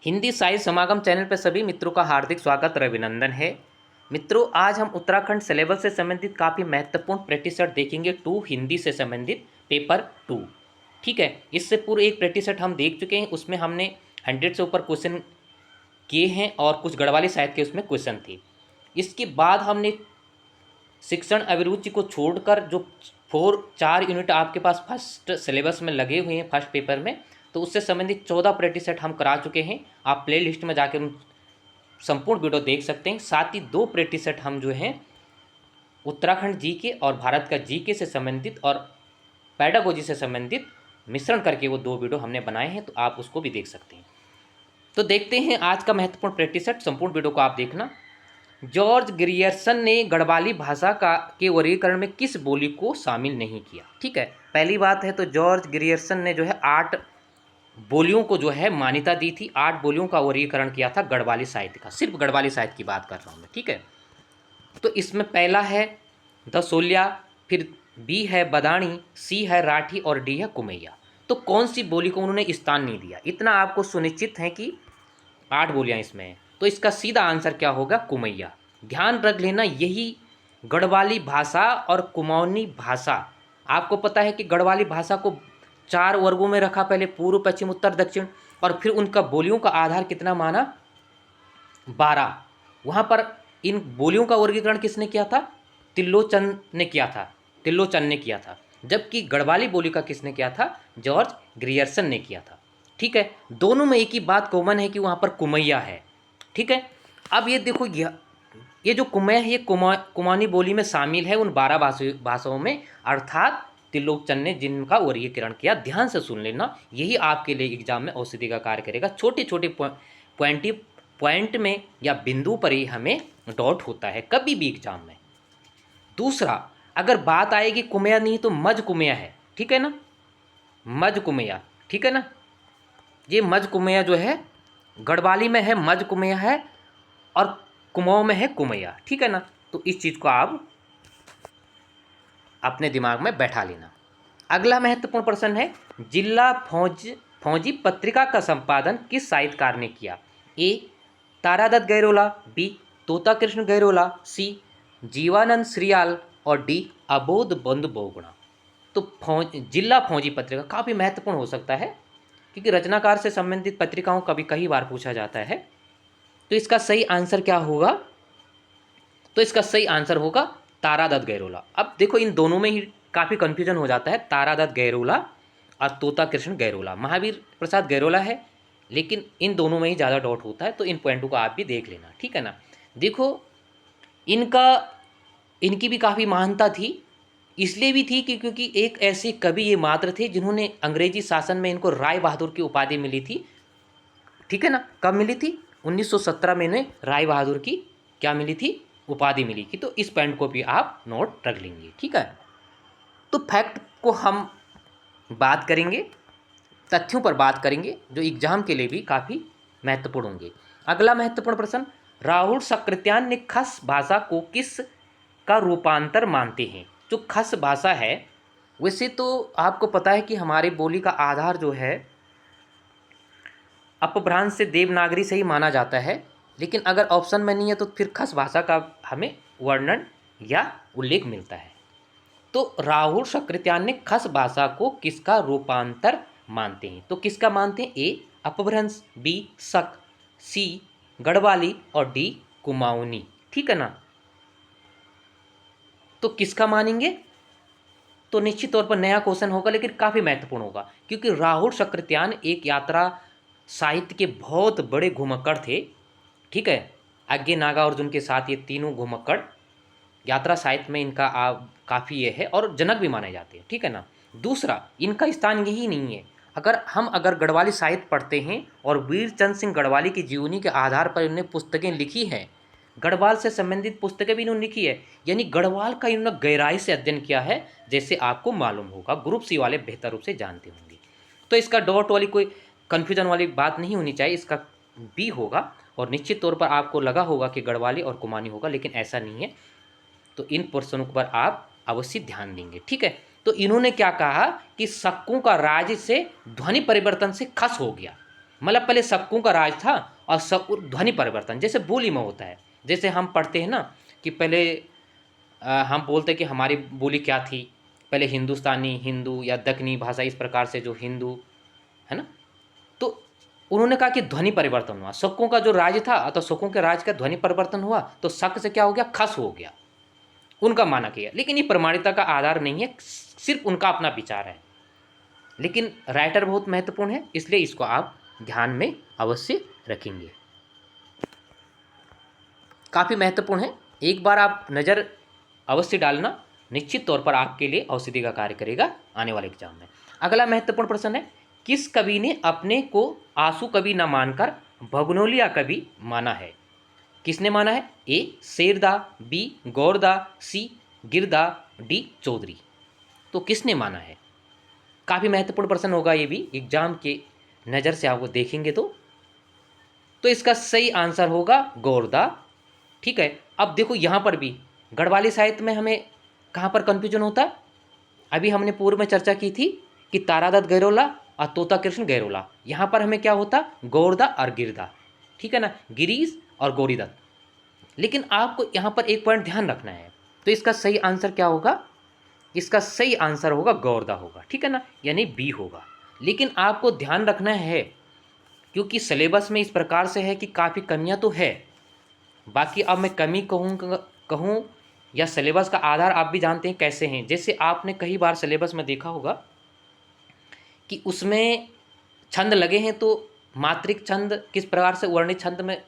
हिंदी साहित्य समागम चैनल पर सभी मित्रों का हार्दिक स्वागत और अभिनंदन है। मित्रों, आज हम उत्तराखंड सिलेबस से संबंधित काफ़ी महत्वपूर्ण प्रतिशत देखेंगे टू हिंदी से संबंधित पेपर 2। ठीक है, इससे पूर्व एक प्रतिशत हम देख चुके हैं, उसमें हमने 100 से ऊपर क्वेश्चन किए हैं और कुछ गढ़वाली साहित्य के उसमें क्वेश्चन थे। इसके बाद हमने शिक्षण अभिरुचि को छोड़कर जो 4 यूनिट आपके पास फर्स्ट सिलेबस में लगे हुए हैं फर्स्ट पेपर में, तो उससे संबंधित 14% हम करा चुके हैं। आप प्ले लिस्ट में जाकर उन संपूर्ण वीडियो देख सकते हैं। साथ ही 2% हम जो हैं उत्तराखंड जीके और भारत का जीके से संबंधित और पैडागोजी से संबंधित मिश्रण करके वो 2 वीडियो हमने बनाए हैं, तो आप उसको भी देख सकते हैं। तो देखते हैं आज का महत्वपूर्ण प्रतिशत, संपूर्ण वीडियो को आप देखना। जॉर्ज ग्रियर्सन ने गढ़वाली भाषा के वर्गीकरण में किस बोली को शामिल नहीं किया? ठीक है, पहली बात है तो जॉर्ज ग्रियर्सन ने जो है 8 बोलियों को जो है मान्यता दी थी। 8 बोलियों का वर्गीकरण किया था गढ़वाली साहित्य का, सिर्फ गढ़वाली साहित्य की बात कर रहा हूँ मैं। ठीक है, तो इसमें पहला है दसोलिया, फिर बी है बदाणी, सी है राठी और डी है कुमैया। तो कौन सी बोली को उन्होंने स्थान नहीं दिया, इतना आपको सुनिश्चित है कि 8 बोलियां इसमें हैं, तो इसका सीधा आंसर क्या होगा? कुमैया। ध्यान रख लेना, यही गढ़वाली भाषा और कुमाऊनी भाषा, आपको पता है कि गढ़वाली भाषा को 4 वर्गों में रखा, पहले पूर्व, पश्चिम, उत्तर, दक्षिण, और फिर उनका बोलियों का आधार कितना माना? 12। वहाँ पर इन बोलियों का वर्गीकरण किसने किया था? तिल्लोचन ने किया था, तिल्लोचन ने किया था। जबकि गढ़वाली बोली का किसने किया था? जॉर्ज ग्रियर्सन ने किया था। ठीक है, दोनों में एक ही बात कॉमन है कि वहाँ पर कुमैया है। ठीक है, अब ये देखो, ये जो कुमैया है ये कुमाऊनी बोली में शामिल है उन 12 भाषाओं में, अर्थात तिल्लोचन ने जिनका वर्गीकरण किया। ध्यान से सुन लेना, यही आपके लिए एग्जाम में औषधि का कार्य करेगा। छोटे छोटे पॉइंट में या बिंदु पर ही हमें डाउट होता है कभी भी एग्जाम में। दूसरा, अगर बात आएगी कुमैया नहीं तो मज कुमैया है। ठीक है ना, मज कुमैया। ठीक है ना, ये मज कुमैया जो है गढ़वाली में है, मज कुमैया है, और कुमाऊं में है कुमैया। ठीक है ना, तो इस चीज़ को आप अपने दिमाग में बैठा लेना। अगला महत्वपूर्ण प्रश्न है, जिला फौजी पत्रिका का संपादन किस साहित्यकार ने किया? ए तारादत्त गैरोला, बी तोता कृष्ण गैरोला, सी जीवानंद श्रियाल और डी अबोध बंधु बहुगुणा। तो जिला फौजी पत्रिका काफ़ी महत्वपूर्ण हो सकता है, क्योंकि रचनाकार से संबंधित पत्रिकाओं का भी कई बार पूछा जाता है। तो इसका सही आंसर क्या होगा? तो इसका सही आंसर होगा तारादत्त गैरोला। अब देखो, इन दोनों में ही काफ़ी कन्फ्यूजन हो जाता है, तारादत्त गैरोला और तोता कृष्ण गैरोला। महावीर प्रसाद गैरोला है, लेकिन इन दोनों में ही ज़्यादा डाउट होता है, तो इन पॉइंटों को आप भी देख लेना। ठीक है ना, देखो, इनकी भी काफ़ी महानता थी, इसलिए भी थी कि क्योंकि एक ऐसे कवि ये मात्र थे जिन्होंने अंग्रेजी शासन में इनको राय बहादुर की उपाधि मिली थी। ठीक है ना, कब मिली थी? 1917 में इन्हें राय बहादुर की क्या मिली थी? उपाधि मिली थी। तो इस पॉइंट को भी आप नोट रख लेंगे। ठीक है, तो फैक्ट को हम बात करेंगे, तथ्यों पर बात करेंगे, जो एग्जाम के लिए भी काफ़ी महत्वपूर्ण होंगे। अगला महत्वपूर्ण प्रश्न, राहुल सकृत्यान ने खस भाषा को किस का रूपांतर मानते हैं? जो खस भाषा है, वैसे तो आपको पता है कि हमारी बोली का आधार जो है अपभ्रंश से देवनागरी से ही माना जाता है, लेकिन अगर ऑप्शन में नहीं है तो फिर खस भाषा का हमें वर्णन या उल्लेख मिलता है। तो राहुल सकृत्यान ने खस भाषा को किसका रूपांतर मानते हैं? तो किसका मानते हैं? ए अपभ्रंश, बी शक, सी गढ़वाली और डी कुमाऊनी। ठीक है ना, तो किसका मानेंगे? तो निश्चित तौर पर नया क्वेश्चन होगा, लेकिन काफ़ी महत्वपूर्ण होगा, क्योंकि राहुल सकृत्यान एक यात्रा साहित्य के बहुत बड़े घुमक्कड़ थे। ठीक है, आज्ञे नागा अर्जुन के साथ ये तीनों घुमक्कड़ यात्रा साहित्य में इनका काफ़ी ये है, और जनक भी माने जाते हैं। ठीक है ना, दूसरा, इनका स्थान यही नहीं है। अगर गढ़वाली साहित्य पढ़ते हैं और वीरचंद सिंह गढ़वाली की जीवनी के आधार पर इन्होंने पुस्तकें लिखी हैं, गढ़वाल से संबंधित पुस्तकें भी इन्होंने लिखी है, यानी गढ़वाल का इन्होंने गहराई से अध्ययन किया है, जैसे आपको मालूम होगा, ग्रुप सी वाले बेहतर रूप से जानते होंगे। तो इसका डॉट वाली कोई कन्फ्यूजन वाली बात नहीं होनी चाहिए, इसका बी होगा। और निश्चित तौर पर आपको लगा होगा कि गढ़वाली और कुमाऊनी होगा, लेकिन ऐसा नहीं है। तो इन प्रश्नों पर आप अवश्य ध्यान देंगे। ठीक है, तो इन्होंने क्या कहा कि शक्कों का राज्य से ध्वनि परिवर्तन से खस हो गया। मतलब पहले शक्कों का राज था और सब ध्वनि परिवर्तन जैसे बोली में होता है। जैसे हम पढ़ते हैं ना कि पहले हम बोलते हैं कि हमारी बोली क्या थी, पहले हिंदुस्तानी, हिंदू या दक्कनी भाषा, इस प्रकार से जो हिंदू है ना। तो उन्होंने कहा कि ध्वनि परिवर्तन हुआ, शकों का जो राज था तो शकों के राज का ध्वनि परिवर्तन हुआ, तो शक से क्या हो गया, खस हो गया, उनका माना किया। लेकिन ये प्रमाणिकता का आधार नहीं है, सिर्फ उनका अपना विचार है। लेकिन राइटर बहुत महत्वपूर्ण है, इसलिए इसको आप ध्यान में अवश्य रखेंगे, काफ़ी महत्वपूर्ण है। एक बार आप नज़र अवश्य डालना, निश्चित तौर पर आपके लिए औषधि का कार्य करेगा आने वाले एग्जाम में। अगला महत्वपूर्ण प्रश्न है, किस कवि ने अपने को आंसू कवि न मानकर भगनोलिया कवि माना है? किसने माना है? ए शेरदा, बी गौरदा, सी गिरदा, डी चौधरी। तो किसने माना है? काफ़ी महत्वपूर्ण प्रश्न होगा ये भी, एग्जाम के नज़र से आपको देखेंगे तो इसका सही आंसर होगा गौरदा। ठीक है, अब देखो यहाँ पर भी गढ़वाली साहित्य में हमें कहाँ पर कंफ्यूजन होता है? अभी हमने पूर्व में चर्चा की थी कि तारादत्त गैरोला और तोता कृष्ण गैरोला, यहाँ पर हमें क्या होता, गौरदा और गिरदा, ठीक है ना, गिरीश और गौरीदत्त। लेकिन आपको यहाँ पर एक पॉइंट ध्यान रखना है, तो इसका सही आंसर क्या होगा? इसका सही आंसर होगा गौरदा होगा, ठीक है ना, यानी बी होगा। लेकिन आपको ध्यान रखना है, क्योंकि सिलेबस में इस प्रकार से है कि काफ़ी कमियां तो है। बाकी अब मैं कमी कहूँ या सिलेबस का आधार आप भी जानते हैं कैसे हैं। जैसे आपने कई बार सिलेबस में देखा होगा कि उसमें छंद लगे हैं, तो मात्रिक छंद किस प्रकार से वर्णित छंद में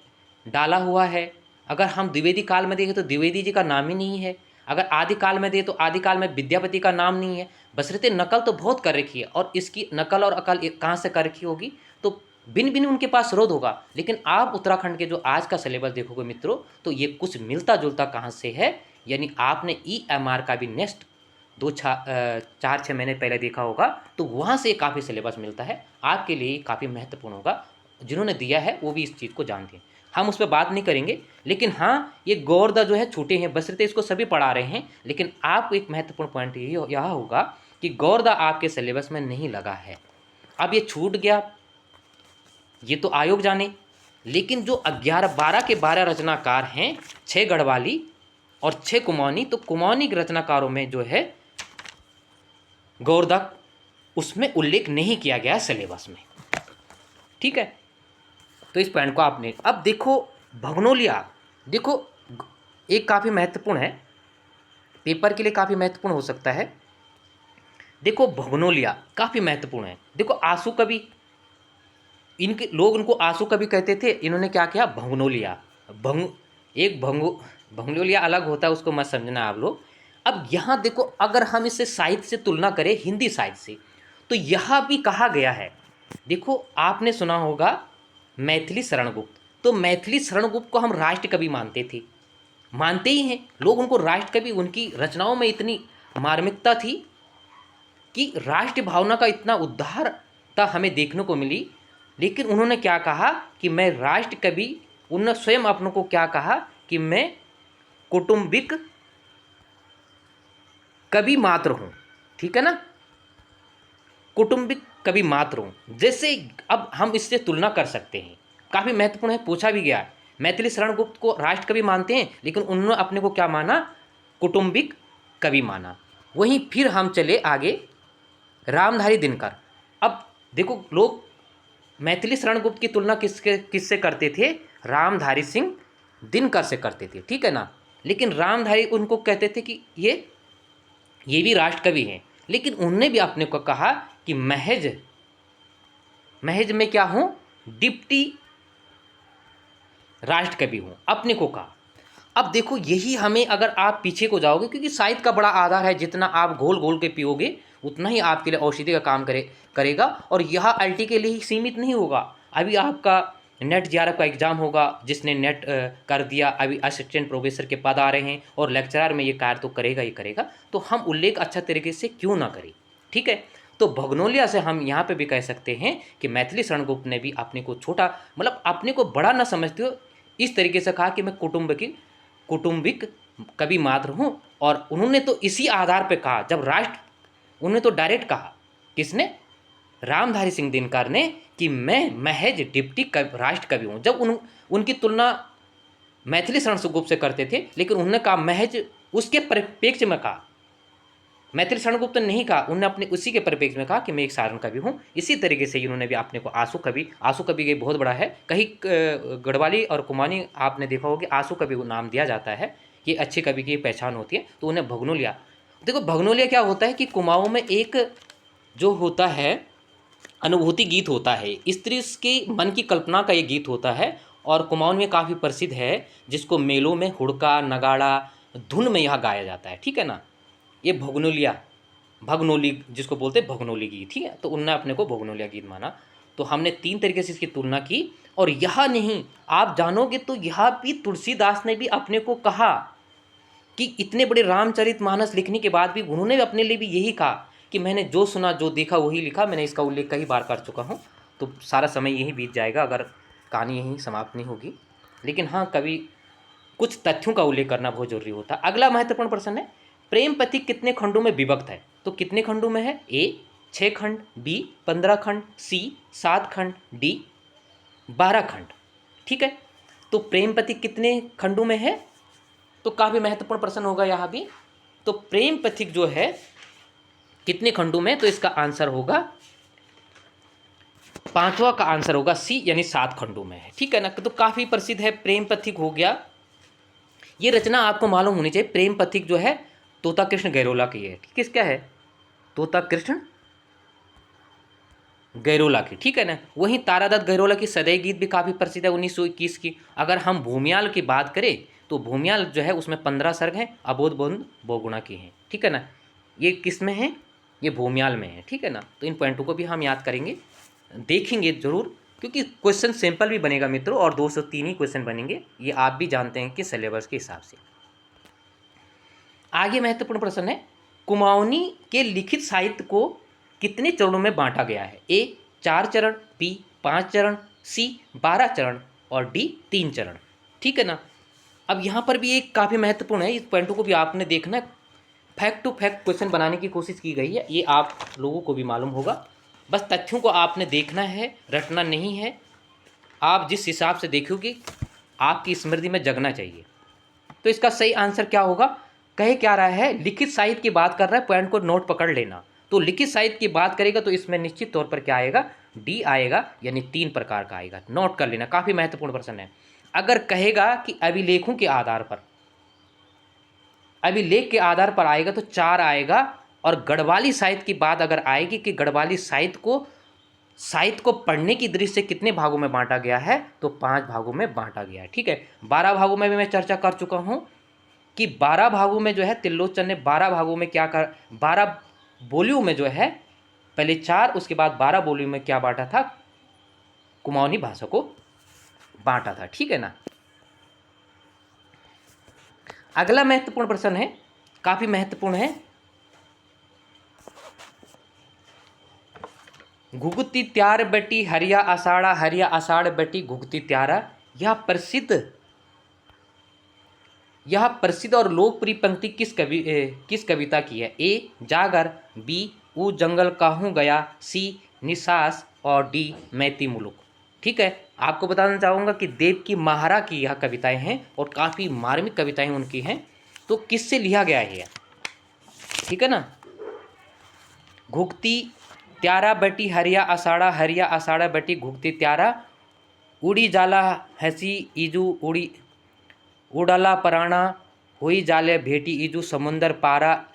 डाला हुआ है। अगर हम द्विवेदी काल में देखें तो द्विवेदी जी का नाम ही नहीं है, अगर आदिकाल में दें तो आदिकाल में विद्यापति का नाम नहीं है। बशर्ते नकल तो बहुत कर रखी है, और इसकी नकल और अकल कहाँ से कर रखी होगी, तो भिन्न भिन्न उनके पास स्रोत होगा। लेकिन आप उत्तराखंड के जो आज का सिलेबस देखोगे मित्रों, तो ये कुछ मिलता जुलता कहाँ से है, यानी आपने EMR का भी नेक्स्ट 4-6 महीने पहले देखा होगा, तो वहाँ से काफ़ी सिलेबस मिलता है, आपके लिए काफ़ी महत्वपूर्ण होगा। जिन्होंने दिया है वो भी इस चीज़ को जानते हैं, हम उस पर बात नहीं करेंगे। लेकिन हाँ, ये गौरदा जो है छूटे हैं, बशर्ते इसको सभी पढ़ा रहे हैं। लेकिन आपको एक महत्वपूर्ण पॉइंट यह होगा कि गौरदा आपके सिलेबस में नहीं लगा है। अब ये छूट गया, ये तो आयोग जाने। लेकिन जो 11-12 के 12 रचनाकार हैं, 6 गढ़वाली और 6 कुमाऊनी, तो कुमाऊनी रचनाकारों में जो है गौरदा उसमें उल्लेख नहीं किया गया सिलेबस में, ठीक है। तो इस पॉइंट को आपने, अब देखो भगनोलिया, देखो एक काफ़ी महत्वपूर्ण है, पेपर के लिए काफ़ी महत्वपूर्ण हो सकता है। देखो भगनोलिया काफ़ी महत्वपूर्ण है। देखो आंसू कवि, इनके लोग उनको आंसू कवि कहते थे, इन्होंने क्या किया, भगनोलिया। भगनोलिया अलग होता है, उसको मत समझना आप लोग। अब यहाँ देखो, अगर हम इसे साहित्य से तुलना करें, हिंदी साहित्य से, तो यहाँ भी कहा गया है। देखो आपने सुना होगा मैथिली शरण गुप्त, तो मैथिली शरण गुप्त को हम राष्ट्र कवि मानते थे, मानते ही हैं लोग उनको राष्ट्र कवि। उनकी रचनाओं में इतनी मार्मिकता थी कि राष्ट्र भावना का इतना उद्धारता हमें देखने को मिली। लेकिन उन्होंने क्या कहा कि मैं राष्ट्र कवि, उन्होंने स्वयं अपनों को क्या कहा कि मैं कौटुंबिक कवि मात्र हूँ, ठीक है ना, कौटुंबिक कवि मात्र हूँ। जैसे अब हम इससे तुलना कर सकते हैं, काफ़ी महत्वपूर्ण है, पूछा भी गया है। मैथिली शरण गुप्त को राष्ट्र कवि मानते हैं, लेकिन उन्होंने अपने को क्या माना, कौटुंबिक कवि माना। वहीं फिर हम चले आगे, रामधारी दिनकर। अब देखो लोग मैथिली शरण गुप्त की तुलना किससे करते थे, रामधारी सिंह दिनकर से करते थे, ठीक है ना। लेकिन रामधारी उनको कहते थे कि ये भी राष्ट्र कवि हैं। लेकिन उन्होंने भी अपने को कहा कि महज मैं क्या हूँ, डिप्टी राष्ट्र कवि हूँ, अपने को कहा। अब देखो यही हमें, अगर आप पीछे को जाओगे, क्योंकि साहित्य का बड़ा आधार है, जितना आप घोल घोल के पियोगे उतना ही आपके लिए औषधि का काम करेगा। और यह IIT के लिए ही सीमित नहीं होगा। अभी आपका नेट JRF का एग्ज़ाम होगा, जिसने नेट कर दिया, अभी असिस्टेंट प्रोफेसर के पद आ रहे हैं, और लेक्चरर में ये कार्य तो करेगा ही करेगा। तो हम उल्लेख अच्छा तरीके से क्यों ना करें, ठीक है। तो भगनोलिया से हम यहाँ पे भी कह सकते हैं कि मैथिली शरण गुप्त ने भी अपने को छोटा, मतलब अपने को बड़ा न समझते हो, इस तरीके से कहा कि मैं कौटुंबिक कवि मात्र हूँ। और उन्होंने तो इसी आधार पे कहा, जब राष्ट्र, उन्होंने तो डायरेक्ट कहा, किसने, रामधारी सिंह दिनकर ने कि मैं महज डिप्टी राष्ट्र कवि हूँ। जब उनकी तुलना मैथिली शरण गुप्त से करते थे, लेकिन उन्होंने कहा महज उसके परिप्रेक्ष्य में कहा, मैथिली शरण गुप्त ने नहीं कहा, उन्होंने अपने उसी के परिप्रेक्ष्य में कहा कि मैं एक साधारण कवि हूँ। इसी तरीके से इन्होंने भी अपने को आंसू कवि के बहुत बड़ा है, कहीं गढ़वाली और कुमाऊनी आपने देखा होगा कि आंसू कवि को नाम दिया जाता है, ये अच्छे कवि की पहचान होती है। तो उन्हें भगनोलिया, देखो भगनोलिया क्या होता है कि कुमाऊँ में एक जो होता है अनुभूति गीत होता है, स्त्री के मन की कल्पना का ये गीत होता है, और कुमाऊँ में काफ़ी प्रसिद्ध है, जिसको मेलों में हुड़का नगाड़ा धुन में यहाँ गाया जाता है, ठीक है ना। ये भगनोली जिसको बोलते हैं भगनोली गीत, ठीक है। तो उनने अपने को भगनोलिया गीत माना। तो हमने 3 तरीके से इसकी तुलना की, और यह नहीं आप जानोगे तो यह भी तुलसीदास ने भी अपने को कहा कि इतने बड़े रामचरितमानस लिखने के बाद भी उन्होंने भी अपने लिए भी यही कहा कि मैंने जो सुना जो देखा वही लिखा। मैंने इसका उल्लेख कई बार कर चुका हूँ, तो सारा समय यही बीत जाएगा अगर कहानी यहीं समाप्त नहीं होगी। लेकिन हाँ, कभी कुछ तथ्यों का उल्लेख करना बहुत जरूरी होता है। अगला महत्वपूर्ण प्रश्न है, प्रेम पथिक कितने खंडों में विभक्त है? तो कितने खंडों में है? ए 6 खंड, बी 15 खंड, सी 7 खंड, डी 12 खंड, ठीक है। तो प्रेम पथिक कितने खंडों में है? तो काफ़ी महत्वपूर्ण प्रश्न होगा यहाँ भी। तो प्रेम पथिक जो है कितने खंडों में? तो इसका आंसर होगा 5वां का आंसर होगा सी, यानी 7 खंडों में है, ठीक है ना। तो काफ़ी प्रसिद्ध है प्रेम पथिक हो गया। ये रचना आपको मालूम होनी चाहिए, प्रेम पथिक जो है तोता कृष्ण गैरोला की है। किसका है? तोता कृष्ण गैरोला की, ठीक है ना। वहीं तारादत्त गैरोला की सदैव गीत भी काफ़ी प्रसिद्ध है 1921 की। अगर हम भूमियाल की बात करें तो भूमियाल जो है उसमें 15 सर्ग हैं, अबोध बंद बहुगुणा की हैं, ठीक है ना। ये किस में है? ये भूमियाल में है, ठीक है ना। तो इन पॉइंटों को भी हम याद करेंगे, देखेंगे जरूर, क्योंकि क्वेश्चन सिंपल भी बनेगा मित्रों, और 203 ही क्वेश्चन बनेंगे, ये आप भी जानते हैं कि सिलेबस के हिसाब से। आगे महत्वपूर्ण प्रश्न है, कुमाऊनी के लिखित साहित्य को कितने चरणों में बांटा गया है? ए 4 चरण, बी 5 चरण, सी 12 चरण, और डी 3 चरण, ठीक है ना। अब यहाँ पर भी एक काफ़ी महत्वपूर्ण है, इस पॉइंटों को भी आपने देखना है। फैक्ट टू फैक्ट क्वेश्चन बनाने की कोशिश की गई है, ये आप लोगों को भी मालूम होगा। बस तथ्यों को आपने देखना है, रटना नहीं है। आप जिस हिसाब से देखोगे आपकी स्मृति में जगना चाहिए। तो इसका सही आंसर क्या होगा? कहे क्या रहा है, लिखित साहित्य की बात कर रहा है, पॉइंट को नोट पकड़ लेना। तो लिखित साहित्य की बात करेगा तो इसमें निश्चित तौर पर क्या आएगा? डी आएगा, यानी 3 प्रकार का आएगा। नोट कर लेना, काफ़ी महत्वपूर्ण प्रश्न है। अगर कहेगा कि अभिलेखों के आधार पर, अभिलेख के आधार पर आएगा तो 4 आएगा। और गढ़वाली साहित्य की बात अगर आएगी कि गढ़वाली साहित्य को पढ़ने की दृष्टि से कितने भागों में बांटा गया है, तो 5 भागों में बांटा गया है, ठीक है। 12 भागों में भी मैं चर्चा कर चुका हूँ कि 12 भागों में जो है त्रिलोचन ने 12 भागों में क्या कर, 12 बोलियों में जो है पहले 4, उसके बाद 12 बोलियों में क्या बांटा था? कुमाऊनी भाषा को बांटा था, ठीक है ना। अगला महत्वपूर्ण प्रश्न है, काफी महत्वपूर्ण है, घुगती त्यार बेटी हरिया आषाढ़ बेटी घुगती त्यारा, यह प्रसिद्ध और लोकप्रिय पंक्ति किस कविता की है? ए जागर, बी ऊ जंगल काहूँ गया, सी निसास, और डी मैती मुलुक, ठीक है। आपको बताना चाहूँगा कि देव की महारा की यह कविताएं हैं और काफ़ी मार्मिक कविताएं उनकी हैं। तो किससे लिया गया है, ठीक है ना। घुगती त्यारा बेटी हरिया आषाढ़ा बेटी घुगती त्यारा, उड़ी जाला हंसी ईजू उड़ाला पराणा, हुई जाले भेटी ईजू समुंदर पारा,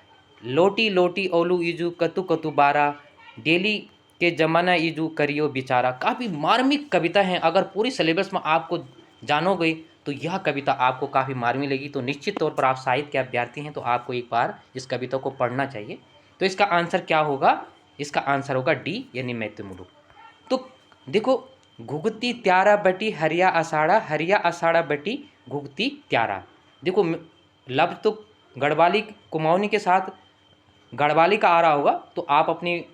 लोटी लोटी ओलू ईजू कतु कतु बारा, डेली के जमाना ईजू करियो बिचारा। काफ़ी मार्मिक कविता हैं, अगर पूरी सिलेबस में आपको जानोगे तो यह कविता आपको काफ़ी मार्मिक लगी। तो निश्चित तौर पर आप साहित्य के अभ्यर्थी हैं तो आपको एक बार इस कविता को पढ़ना चाहिए। तो इसका आंसर क्या होगा? इसका आंसर होगा डी, यानी मैती मुलुक। तो देखो, घुगती त्यारा बटी हरिया आषाढ़ा बटी घुगती त्यारा, देखो लफ्ज तो गढ़वाली कुमाऊनी के साथ गढ़वाली का आ रहा होगा, तो आप अपनी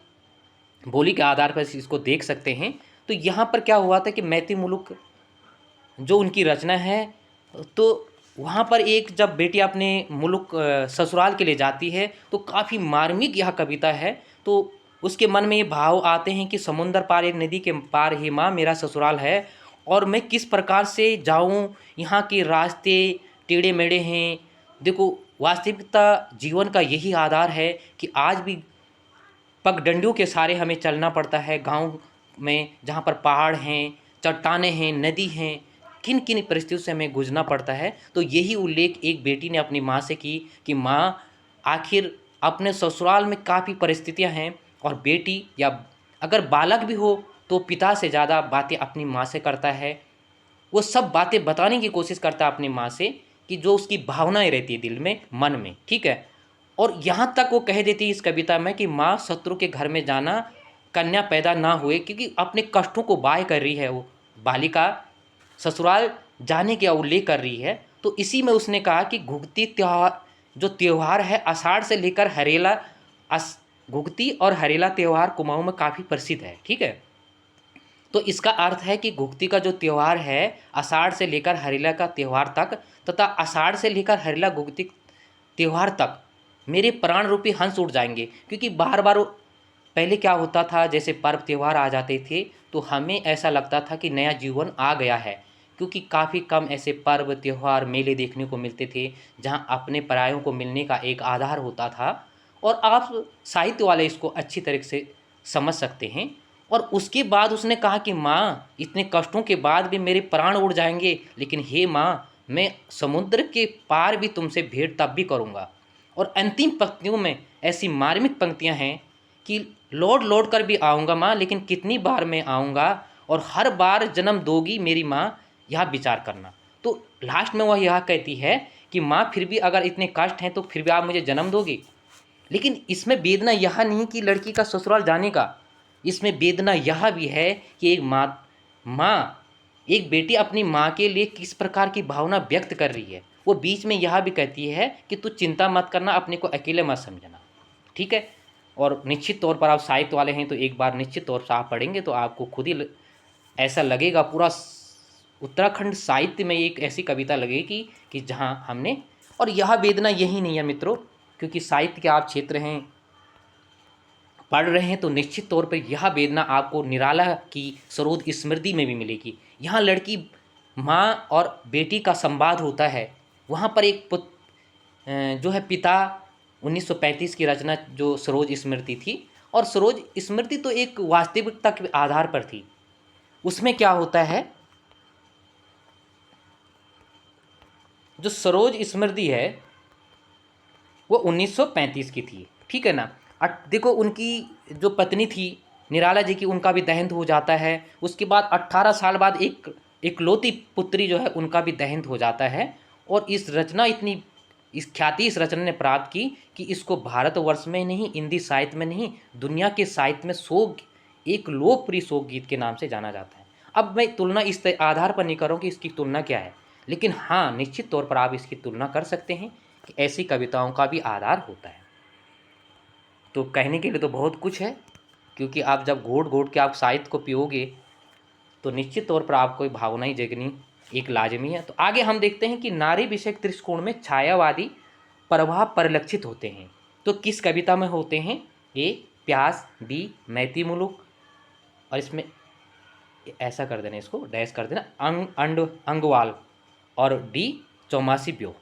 बोली के आधार पर इसको देख सकते हैं। तो यहाँ पर क्या हुआ था कि मैती मुलुक जो उनकी रचना है, तो वहाँ पर एक जब बेटी अपने मुल्क ससुराल के लिए जाती है तो काफ़ी मार्मिक यह कविता है। तो उसके मन में ये भाव आते हैं कि समुंदर पार एक नदी के पार ही माँ मेरा ससुराल है, और मैं किस प्रकार से जाऊँ, यहाँ के रास्ते टेढ़े मेढ़े हैं। देखो, वास्तविकता जीवन का यही आधार है कि आज भी पगडंडियों के सहारे हमें चलना पड़ता है गांव में, जहाँ पर पहाड़ हैं, चट्टानें हैं, नदी हैं, किन किन परिस्थितियों से हमें गुजरना पड़ता है। तो यही उल्लेख एक बेटी ने अपनी माँ से की कि माँ, आखिर अपने ससुराल में काफ़ी परिस्थितियाँ हैं, और बेटी या अगर बालक भी हो तो पिता से ज़्यादा बातें अपनी माँ से करता है। वो सब बातें बताने की कोशिश करता है अपनी माँ से, कि जो उसकी भावनाएं रहती है दिल में, मन में, ठीक है। और यहाँ तक वो कह देती है इस कविता में कि माँ, शत्रु के घर में जाना, कन्या पैदा ना हुए, क्योंकि अपने कष्टों को बाय कर रही है वो बालिका, ससुराल जाने का उल्लेख कर रही है। तो इसी में उसने कहा कि घुघती त्योहार, जो त्यौहार है आषाढ़ से लेकर हरेला, घुघती और हरेला त्यौहार कुमाऊं में काफ़ी प्रसिद्ध है, ठीक है। तो इसका अर्थ है कि घुघती का जो त्यौहार है आषाढ़ से लेकर हरेला का त्यौहार तक, तथा आषाढ़ से लेकर हरेला घुघती त्यौहार तक मेरे प्राण रूपी हंस उड़ जाएंगे। क्योंकि बार बार पहले क्या होता था, जैसे पर्व त्यौहार आ जाते थे तो हमें ऐसा लगता था कि नया जीवन आ गया है, क्योंकि काफ़ी कम ऐसे पर्व त्यौहार मेले देखने को मिलते थे जहां अपने परायों को मिलने का एक आधार होता था। और आप साहित्य वाले इसको अच्छी तरह से समझ सकते हैं। और उसके बाद उसने कहा कि माँ, इतने कष्टों के बाद भी मेरे प्राण उड़ जाएंगे, लेकिन हे माँ, मैं समुद्र के पार भी तुमसे भेंट तब भी करूँगा। और अंतिम पंक्तियों में ऐसी मार्मिक पंक्तियाँ हैं कि लौट लौट कर भी आऊँगा माँ, लेकिन कितनी बार मैं आऊँगा, और हर बार जन्म दोगी मेरी माँ, यह विचार करना। तो लास्ट में वह यह कहती है कि माँ, फिर भी अगर इतने कष्ट हैं तो फिर भी आप मुझे जन्म दोगी। लेकिन इसमें वेदना यह नहीं कि लड़की का ससुराल जाने का, इसमें वेदना यह भी है कि माँ एक बेटी अपनी माँ के लिए किस प्रकार की भावना व्यक्त कर रही है। वो बीच में यह भी कहती है कि तू चिंता मत करना, अपने को अकेले मत समझना, ठीक है। और निश्चित तौर पर आप साहित्य वाले हैं तो एक बार निश्चित तौर से आप पढ़ेंगे तो आपको खुद ही ऐसा लगेगा, पूरा उत्तराखंड साहित्य में एक ऐसी कविता लगेगी कि जहाँ हमने। और यह वेदना यही नहीं है मित्रों, क्योंकि साहित्य के आप क्षेत्र हैं, पढ़ रहे हैं, तो निश्चित तौर पर यह वेदना आपको निराला की सरोद स्मृति में भी मिलेगी। यहाँ लड़की माँ और बेटी का संवाद होता है। वहाँ पर एक जो है पिता, 1935 की रचना जो सरोज स्मृति थी, और सरोज स्मृति तो एक वास्तविकता के आधार पर थी। उसमें क्या होता है, जो सरोज स्मृति है वो 1935 की थी, ठीक है ना। देखो, उनकी जो पत्नी थी निराला जी की, उनका भी देहांत हो जाता है। उसके बाद 18 साल बाद एक इकलौती पुत्री जो है उनका भी देहांत हो जाता है। और इस रचना इतनी इस ख्याति इस रचना ने प्राप्त की कि इसको भारतवर्ष में नहीं, हिंदी साहित्य में नहीं, दुनिया के साहित्य में शोक, एक लोकप्रिय शोक गीत के नाम से जाना जाता है। अब मैं तुलना इस आधार पर नहीं कर रहा हूँ कि इसकी तुलना क्या है, लेकिन हाँ, निश्चित तौर पर आप इसकी तुलना कर सकते हैं कि ऐसी कविताओं का भी आधार होता है। तो कहने के लिए तो बहुत कुछ है, क्योंकि आप जब घोट घोट के आप साहित्य को पियोगे तो निश्चित तौर पर आपको भावनाएं जगनी एक लाजमी है। तो आगे हम देखते हैं कि नारी विषयक दृष्टिकोण में छायावादी प्रभाव परिलक्षित होते हैं। तो किस कविता में होते हैं? ए प्यास, बी मैती मुलुक, और इसमें ऐसा कर देना, इसको डैश कर देना, अंगवाल, और डी चौमासी ब्यो।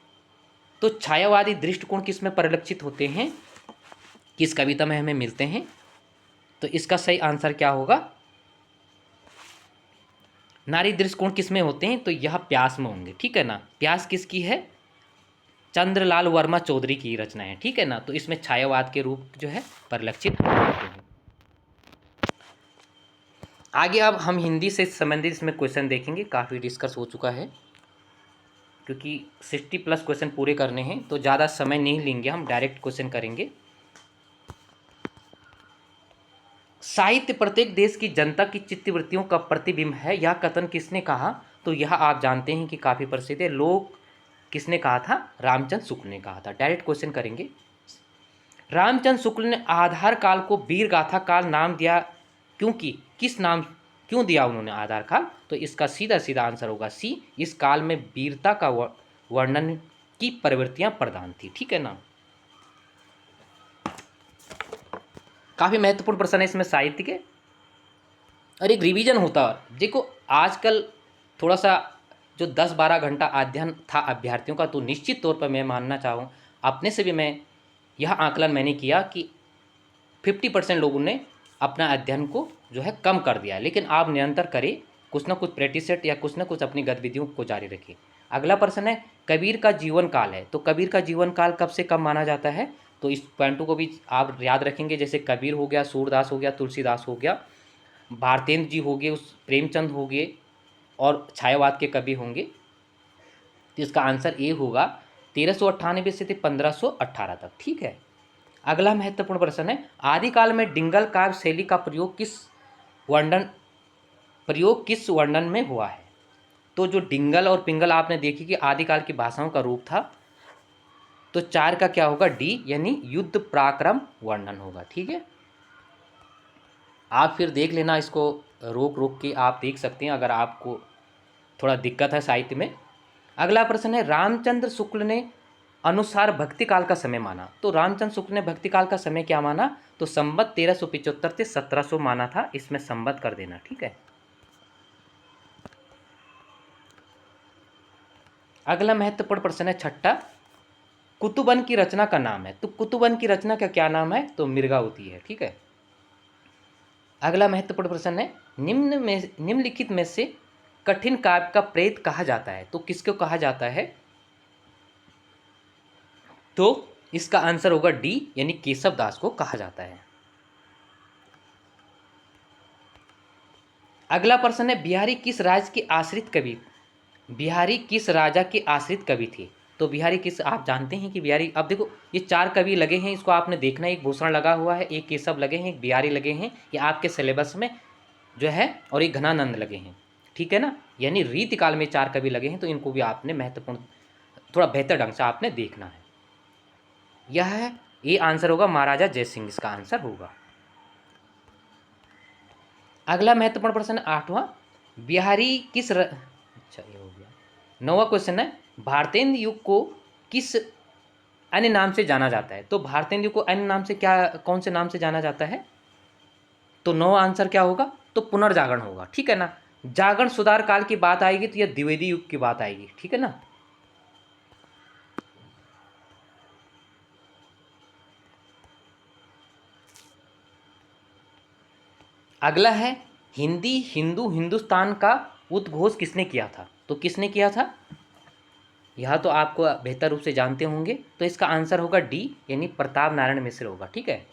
तो छायावादी दृष्टिकोण किस में परिलक्षित होते हैं, किस कविता में हमें मिलते हैं? तो इसका सही आंसर क्या होगा? नारी दृष्टिकोण किस में होते हैं? तो यह प्यास में होंगे, ठीक है ना। प्यास किसकी है? चंद्रलाल वर्मा चौधरी की रचना है, ठीक है ना। तो इसमें छायावाद के रूप जो है परिलक्षित होते हैं। आगे अब हम हिंदी से संबंधित इसमें क्वेश्चन देखेंगे। काफ़ी डिस्कस हो चुका है, क्योंकि 60+ क्वेश्चन पूरे करने हैं तो ज़्यादा समय नहीं लेंगे, हम डायरेक्ट क्वेश्चन करेंगे। साहित्य प्रत्येक देश की जनता की चित्तवृत्तियों का प्रतिबिंब है, यह कथन किसने कहा? तो यह आप जानते हैं कि काफ़ी प्रसिद्ध है। लोग किसने कहा था? रामचंद्र शुक्ल ने कहा था। डायरेक्ट क्वेश्चन करेंगे। रामचंद्र शुक्ल ने आधार काल को वीर गाथा काल नाम दिया, क्योंकि किस नाम क्यों दिया उन्होंने आधार काल? तो इसका सीधा सीधा आंसर होगा सी, इस काल में वीरता का वर्णन की प्रवृत्तियां प्रधान थी, ठीक है ना। काफ़ी महत्वपूर्ण प्रश्न है इसमें साहित्य के, और एक रिवीजन होता है। देखो आजकल थोड़ा सा जो 10-12 घंटा अध्ययन था अभ्यर्थियों का, तो निश्चित तौर पर मैं मानना चाहूँ, अपने से भी मैं यह आकलन मैंने किया कि 50% लोगों ने अपना अध्ययन को जो है कम कर दिया। लेकिन आप निरंतर करें, कुछ ना कुछ प्रैक्टिस सेट या कुछ ना कुछ अपनी गतिविधियों को जारी रखें। अगला प्रश्न है कबीर का जीवन काल है, तो कबीर का जीवन काल कब से कब माना जाता है? तो इस पॉइंटों को भी आप याद रखेंगे, जैसे कबीर हो गया, सूरदास हो गया, तुलसीदास हो गया, भारतेंद्र जी हो गए, उस प्रेमचंद हो गए, और छायावाद के कवि होंगे। तो इसका आंसर ए होगा 1398 से 1518 तक। ठीक है। अगला महत्वपूर्ण प्रश्न है आदिकाल में डिंगल काव्य शैली का प्रयोग किस वर्णन में हुआ है? तो जो डिंगल और पिंगल आपने देखी कि आदिकाल की भाषाओं का रूप था, तो 4 का क्या होगा? डी, यानी युद्ध पराक्रम वर्णन होगा। ठीक है। आप फिर देख लेना, इसको रोक रोक के आप देख सकते हैं अगर आपको थोड़ा दिक्कत है साहित्य में। अगला प्रश्न है रामचंद्र शुक्ल ने अनुसार भक्ति काल का समय माना, तो रामचंद्र शुक्ल ने भक्ति काल का समय क्या माना? तो संवत 1375 से 1700 माना था। इसमें संवत कर देना। ठीक है। अगला महत्वपूर्ण प्रश्न है छठा, कुतुबन की रचना का नाम है, तो कुतुबन की रचना का क्या नाम है? तो मिर्गावती है। ठीक है। अगला महत्वपूर्ण प्रश्न है निम्नलिखित में से कठिन काव्य का प्रेत कहा जाता है, तो किसको कहा जाता है? तो इसका आंसर होगा डी, यानी केशव दास को कहा जाता है। अगला प्रश्न है बिहारी किस राज्य के आश्रित कवि, बिहारी किस राजा के आश्रित कवि थे? तो बिहारी किस, आप जानते हैं कि बिहारी, अब देखो ये 4 कवि लगे हैं, इसको आपने देखना है, एक भूषण लगा हुआ है, एक केशव लगे हैं, एक बिहारी लगे हैं, ये आपके सिलेबस में जो है, और एक घनानंद लगे हैं। ठीक है ना, यानी रीतिकाल में 4 कवि लगे हैं, तो इनको भी आपने महत्वपूर्ण थोड़ा बेहतर ढंग से आपने देखना है। यह है, ये आंसर होगा महाराजा जयसिंह, इसका आंसर होगा। अगला महत्वपूर्ण प्रश्न 8वां, बिहारी किस अच्छा ये हो गया। 9वां क्वेश्चन है भारतेंद्र युग को किस अन्य नाम से जाना जाता है? तो भारतेंद्र युग को अन्य नाम से क्या, कौन से नाम से जाना जाता है? तो 9वां आंसर क्या होगा? तो पुनर्जागरण होगा। ठीक है ना। जागरण सुधार काल की बात आएगी तो यह द्विवेदी युग की बात आएगी। ठीक है ना। अगला है हिंदुस्तान का उद्घोष किसने किया था? तो किसने किया था? यह तो आपको बेहतर रूप से जानते होंगे, तो इसका आंसर होगा डी, यानी प्रताप नारायण मिश्र होगा। ठीक है।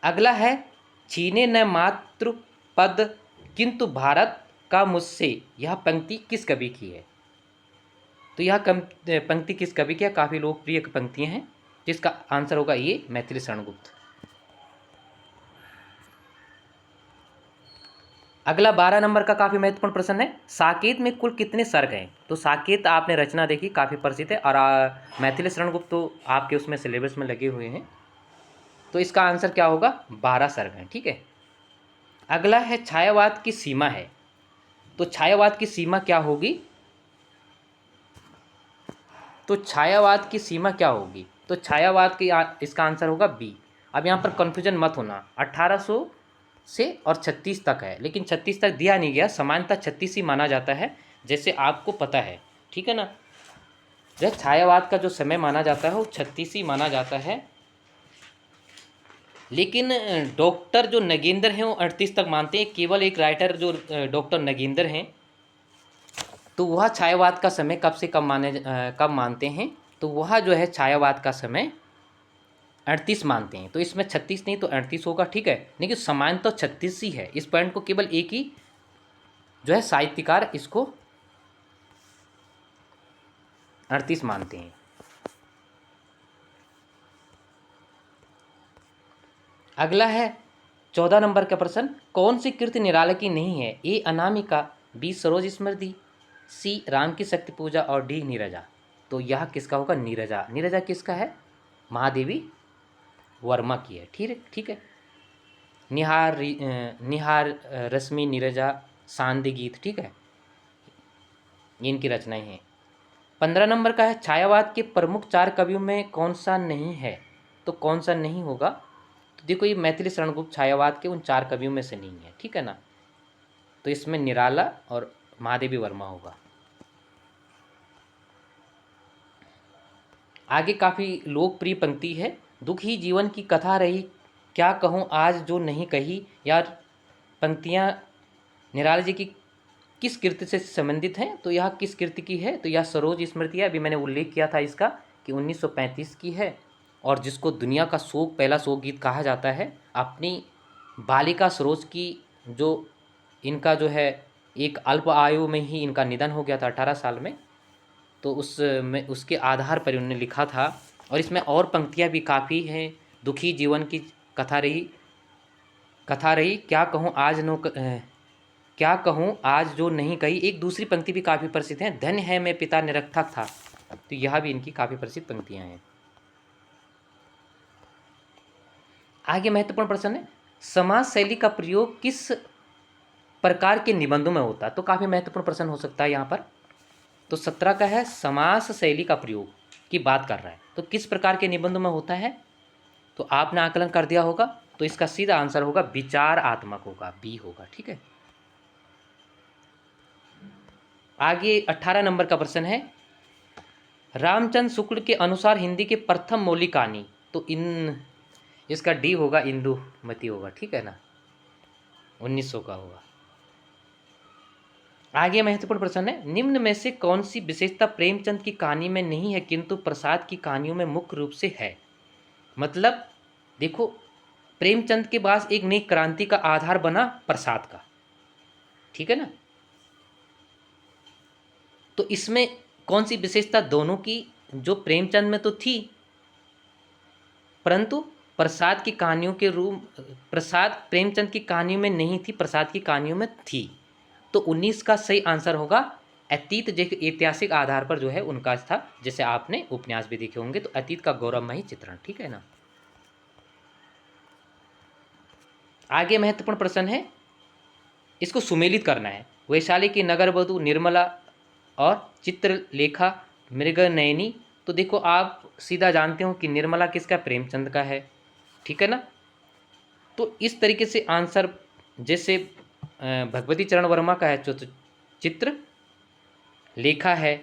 अगला है छीने न मातृ पद किंतु भारत का मुझसे, यह पंक्ति किस कवि की है? तो यह पंक्ति किस कवि की है? काफ़ी लोकप्रिय पंक्तियां हैं, जिसका आंसर होगा ये मैथिली शरण गुप्त। अगला 12 नंबर का काफ़ी महत्वपूर्ण प्रश्न है साकेत में कुल कितने सर्ग हैं? तो साकेत आपने रचना देखी, काफ़ी प्रसिद्ध है, और मैथिली शरण गुप्त तो आपके उसमें सिलेबस में लगे हुए हैं, तो इसका आंसर क्या होगा? 12 सर्ग हैं। ठीक है। अगला है छायावाद की सीमा है, तो छायावाद की सीमा क्या होगी? तो छायावाद की सीमा क्या होगी? तो छायावाद की इसका आंसर होगा बी। अब यहाँ पर कन्फ्यूजन मत होना, 1800 से और 36 तक है, लेकिन 36 तक दिया नहीं गया, सामान्यतः 36 ही माना जाता है, जैसे आपको पता है। ठीक है ना। जब छायावाद का जो समय माना जाता है वो 36 ही माना जाता है, लेकिन डॉक्टर जो नगेंद्र हैं वो 38 तक मानते हैं। केवल एक राइटर जो डॉक्टर नगेंद्र हैं, तो वह छायावाद का समय कब से कब मानते हैं? तो वह जो है छायावाद का समय 38 मानते हैं। तो इसमें 36 नहीं तो 38 होगा। ठीक है। लेकिन समान तो 36 ही है, इस पॉइंट को केवल एक ही जो है साहित्यकार इसको 38 मानते हैं। अगला है 14 नंबर का प्रश्न, कौन सी कृति निराला की नहीं है? ए अनामिका, बी सरोज स्मृति, सी राम की शक्ति पूजा, और डी नीरजा। तो यह किसका होगा? नीरजा। नीरजा किसका है? महादेवी वर्मा की है। ठीक है। निहार रश्मि नीरजा सांदी गीत। ठीक है, ये इनकी रचनाएं हैं। 15 नंबर का है छायावाद के प्रमुख 4 कवियों में कौन सा नहीं है? तो कौन सा नहीं होगा? तो देखो ये मैथिली शरणगुप्त छायावाद के उन 4 कवियों में से नहीं है, ठीक है ना। तो इसमें निराला और महादेवी वर्मा होगा। आगे काफ़ी लोकप्रिय पंक्ति है, दुखी जीवन की कथा रही, क्या कहूँ आज जो नहीं कही। यार पंक्तियाँ निराला जी की किस कृति से संबंधित हैं, तो यह किस कृति की है, तो यह सरोज स्मृति है। अभी मैंने उल्लेख किया था इसका कि 1935 की है, और जिसको दुनिया का पहला शोक गीत कहा जाता है। अपनी बालिका सरोज की जो इनका जो है एक अल्प आयु में ही इनका निधन हो गया था 18 साल में, तो उसके आधार पर उन्होंने लिखा था। और इसमें और पंक्तियाँ भी काफ़ी हैं, दुखी जीवन की कथा रही क्या कहूँ आज जो नहीं कही। एक दूसरी पंक्ति भी काफ़ी प्रसिद्ध है, धन्य है मैं पिता निरर्थक था। तो यह भी इनकी काफ़ी प्रसिद्ध पंक्तियाँ हैं। आगे महत्वपूर्ण प्रश्न है, समाज शैली का प्रयोग किस प्रकार के निबंधों में होता है। तो काफ़ी महत्वपूर्ण प्रश्न हो सकता है यहाँ पर। तो 17 का है, समास शैली का प्रयोग की बात कर रहा है, तो किस प्रकार के निबंधों में होता है। तो आपने आकलन कर दिया होगा, तो इसका सीधा आंसर होगा विचारात्मक होगा, बी होगा, ठीक है। आगे 18 नंबर का प्रश्न है, रामचंद्र शुक्ल के अनुसार हिंदी के प्रथम मौलिक कहानी। तो इसका डी होगा, इंदुमती होगा, ठीक है ना, 1900 का होगा। आगे महत्वपूर्ण प्रश्न है, निम्न में से कौन सी विशेषता प्रेमचंद की कहानी में नहीं है किंतु प्रसाद की कहानियों में मुख्य रूप से है। मतलब देखो, प्रेमचंद के पास एक नई क्रांति का आधार बना प्रसाद का, ठीक है ना। तो इसमें कौन सी विशेषता दोनों की जो प्रेमचंद में तो थी, परंतु प्रसाद की कहानियों के रूप, प्रसाद प्रेमचंद की कहानियों में नहीं थी, प्रसाद की कहानियों में थी। तो 19 का सही आंसर होगा अतीत, जो ऐतिहासिक आधार पर जो है उनका था। जैसे आपने उपन्यास भी देखे होंगे, तो अतीत का गौरवमयी चित्रण, ठीक है ना। आगे महत्वपूर्ण प्रश्न है, इसको सुमेलित करना है। वैशाली की नगरवधु निर्मला और चित्रलेखा मृगनयनी। तो देखो आप सीधा जानते हो कि निर्मला किसका, प्रेमचंद का है, ठीक है ना। तो इस तरीके से आंसर, जैसे भगवती चरण वर्मा का है जो चित्र लेखा है,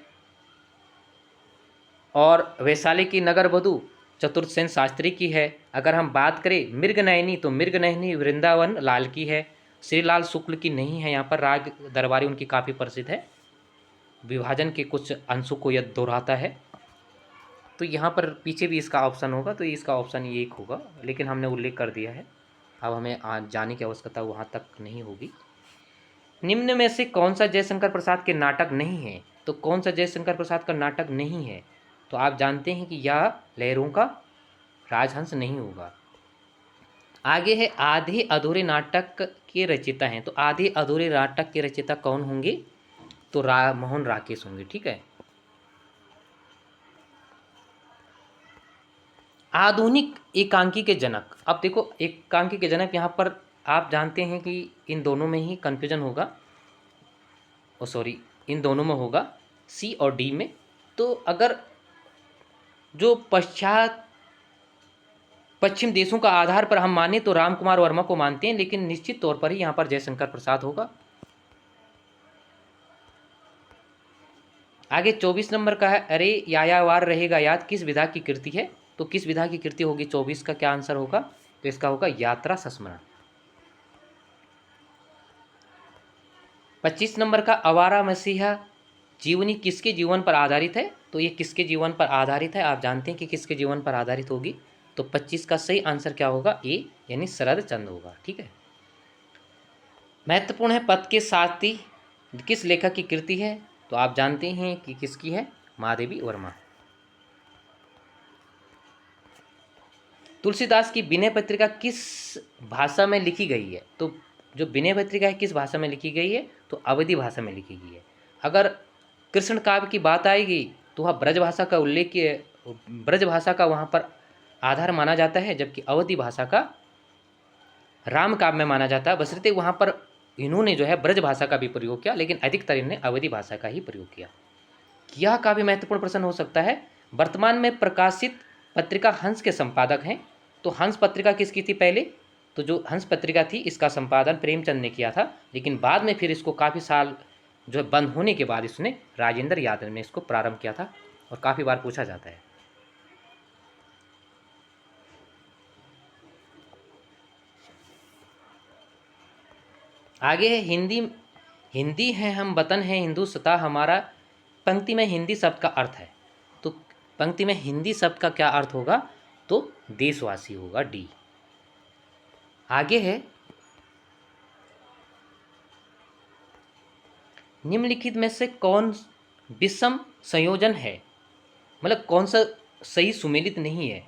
और वैशाली की नगरवधु चतुर्सेन शास्त्री की है। अगर हम बात करें मृगनयनी, तो मृगनयनी वृंदावन लाल की है, श्रीलाल शुक्ल की नहीं है। यहाँ पर राग दरबारी उनकी काफ़ी प्रसिद्ध है, विभाजन के कुछ अंशों को यह दोहराता है। तो यहाँ पर पीछे भी इसका ऑप्शन होगा, तो इसका ऑप्शन ये एक होगा, लेकिन हमने उल्लेख कर दिया है, अब हमें आज जाने की आवश्यकता वहाँ तक नहीं होगी। निम्न में से कौन सा जयशंकर प्रसाद के नाटक नहीं है। तो कौन सा जयशंकर प्रसाद का नाटक नहीं है, तो आप जानते हैं कि यह लहरों का राजहंस नहीं होगा। आगे है, आधे अधूरे नाटक के रचयिता हैं। तो आधे अधूरे नाटक के रचयिता कौन होंगे, तो मोहन राकेश होंगे, ठीक है। आधुनिक एकांकी के जनक। अब देखो एकांकी के जनक, यहाँ पर आप जानते हैं कि इन दोनों में ही कन्फ्यूजन होगा, इन दोनों में होगा, सी और डी में। तो अगर जो पश्चिम देशों का आधार पर हम माने तो राम कुमार वर्मा को मानते हैं, लेकिन निश्चित तौर पर ही यहाँ पर जयशंकर प्रसाद होगा। आगे 24 नंबर का है, अरे यायावार रहेगा याद किस विधा की कृति है। तो किस विधा की कृति होगी, 24 का क्या आंसर होगा, तो इसका होगा यात्रा संस्मरण। 25 नंबर का, आवारा मसीहा जीवनी किसके जीवन पर आधारित है। तो ये किसके जीवन पर आधारित है, आप जानते हैं कि किसके जीवन पर आधारित होगी। तो 25 का सही आंसर क्या होगा, ए यानी शरद चंद्र होगा, ठीक है। महत्वपूर्ण है, पद के साथी किस लेखक की कृति है। तो आप जानते हैं कि किसकी है, महादेवी वर्मा। तुलसीदास की विनय पत्रिका किस भाषा में लिखी गई है। तो जो विनय पत्रिका है किस भाषा में लिखी गई है, तो अवधी भाषा में लिखी गई है। अगर कृष्ण काव्य की बात आएगी तो वह ब्रज भाषा का उल्लेख, ब्रज भाषा का वहाँ पर आधार माना जाता है, जबकि अवधी भाषा का राम काव्य में माना जाता है। बशर्ते वहाँ पर इन्होंने जो है ब्रज भाषा का भी प्रयोग किया, लेकिन अधिकतर इन्होंने अवधी भाषा का ही प्रयोग किया। यह काफ़ी महत्वपूर्ण प्रश्न हो सकता है। वर्तमान में प्रकाशित पत्रिका हंस के संपादक हैं। तो हंस पत्रिका किसकी थी पहले? तो जो हंस पत्रिका थी इसका संपादन प्रेमचंद ने किया था, लेकिन बाद में फिर इसको काफ़ी साल जो है बंद होने के बाद इसने राजेंद्र यादव ने इसको प्रारंभ किया था, और काफ़ी बार पूछा जाता है। आगे है हिंदी। हिंदी है हम वतन है हिंदू सता हमारा। पंक्ति में हिंदी शब्द का अर्थ है, तो पंक्ति में हिंदी शब्द का क्या अर्थ होगा? तो देशवासी होगा, डी। आगे है निम्नलिखित में से कौन विषम संयोजन है, मतलब कौन सा सही सुमेलित नहीं है?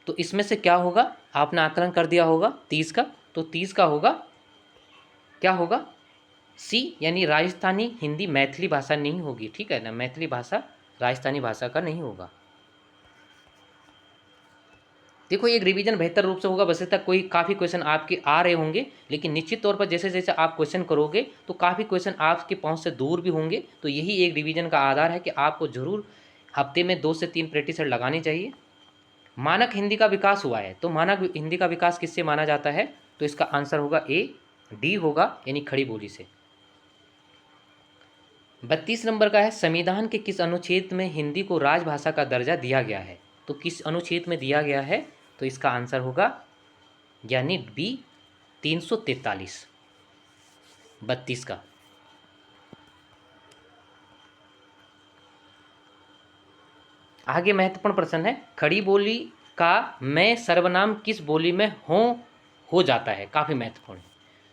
तो इसमें से क्या होगा? आपने आकलन कर दिया होगा 30 का, तो 30 का होगा क्या होगा? सी, यानी राजस्थानी हिंदी मैथिली भाषा नहीं होगी, ठीक है ना, मैथिली भाषा राजस्थानी भाषा का नहीं होगा। देखो एक रिवीजन बेहतर रूप से होगा, वैसे तक कोई काफ़ी क्वेश्चन आपके आ रहे होंगे, लेकिन निश्चित तौर पर जैसे जैसे आप क्वेश्चन करोगे तो काफ़ी क्वेश्चन आपके पहुंच से दूर भी होंगे, तो यही एक रिवीजन का आधार है कि आपको जरूर हफ्ते में 2 से 3 प्रैक्टिस सेट लगानी चाहिए। मानक हिंदी का विकास हुआ है, तो मानक हिंदी का विकास किससे माना जाता है? तो इसका आंसर होगा ए, डी होगा, यानी खड़ी बोली से। 32 नंबर का है संविधान के किस अनुच्छेद में हिंदी को राजभाषा का दर्जा दिया गया है? तो किस अनुच्छेद में दिया गया है? तो इसका आंसर होगा यानी बी 343, 32 का। आगे महत्वपूर्ण प्रश्न है, खड़ी बोली का मैं सर्वनाम किस बोली में हो जाता है? काफ़ी महत्वपूर्ण है।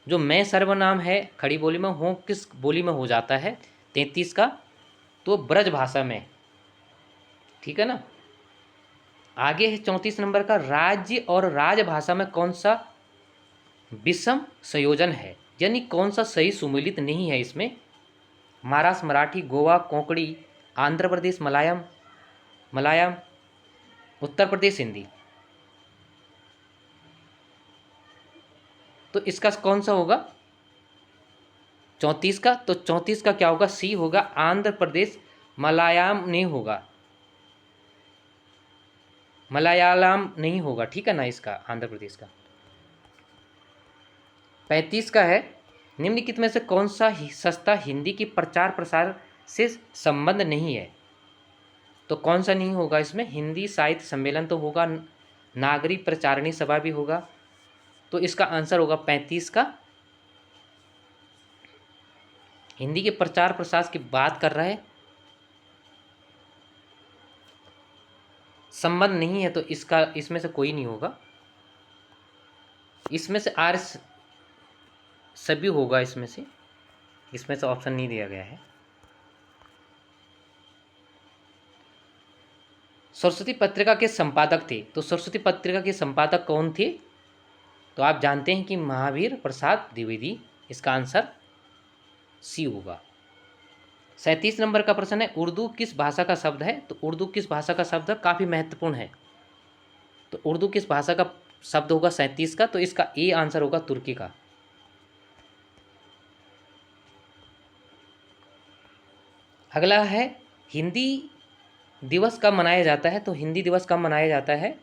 जो मैं सर्वनाम है खड़ी बोली में हो किस बोली में हो जाता है? 33 का, तो ब्रज भाषा में, ठीक है ना। आगे है 34 नंबर का, राज्य और राजभाषा में कौन सा विषम संयोजन है, यानी कौन सा सही सुमेलित नहीं है इसमें? महाराष्ट्र मराठी, गोवा कोंकणी, आंध्र प्रदेश मलयालम, उत्तर प्रदेश हिंदी। तो इसका कौन सा होगा 34 का? तो 34 का क्या होगा? सी होगा, आंध्र प्रदेश मलयालम नहीं होगा, मलयालम नहीं होगा, ठीक है ना, इसका आंध्र प्रदेश का। 35 का है निम्नलिखित में से कौन सा सस्ता हिंदी की प्रचार प्रसार से संबंध नहीं है? तो कौन सा नहीं होगा इसमें? हिंदी साहित्य सम्मेलन तो होगा, नागरिक प्रचारणी सभा भी होगा, तो इसका आंसर होगा 35 का। हिंदी के प्रचार प्रसार की बात कर रहा है, संबंध नहीं है, तो इसका इसमें से कोई नहीं होगा। इसमें से आर सभी होगा, इसमें से ऑप्शन नहीं दिया गया है। सरस्वती पत्रिका के संपादक थे, तो सरस्वती पत्रिका के संपादक कौन थे? तो आप जानते हैं कि महावीर प्रसाद द्विवेदी, इसका आंसर सी होगा। 37 नंबर का प्रश्न है, उर्दू किस भाषा का शब्द है? तो उर्दू किस भाषा का शब्द है, काफ़ी महत्वपूर्ण है। तो उर्दू किस भाषा का शब्द होगा 37 का? तो इसका ए आंसर होगा तुर्की का। अगला है हिंदी दिवस कब मनाया जाता है? तो हिंदी दिवस कब मनाया जाता है?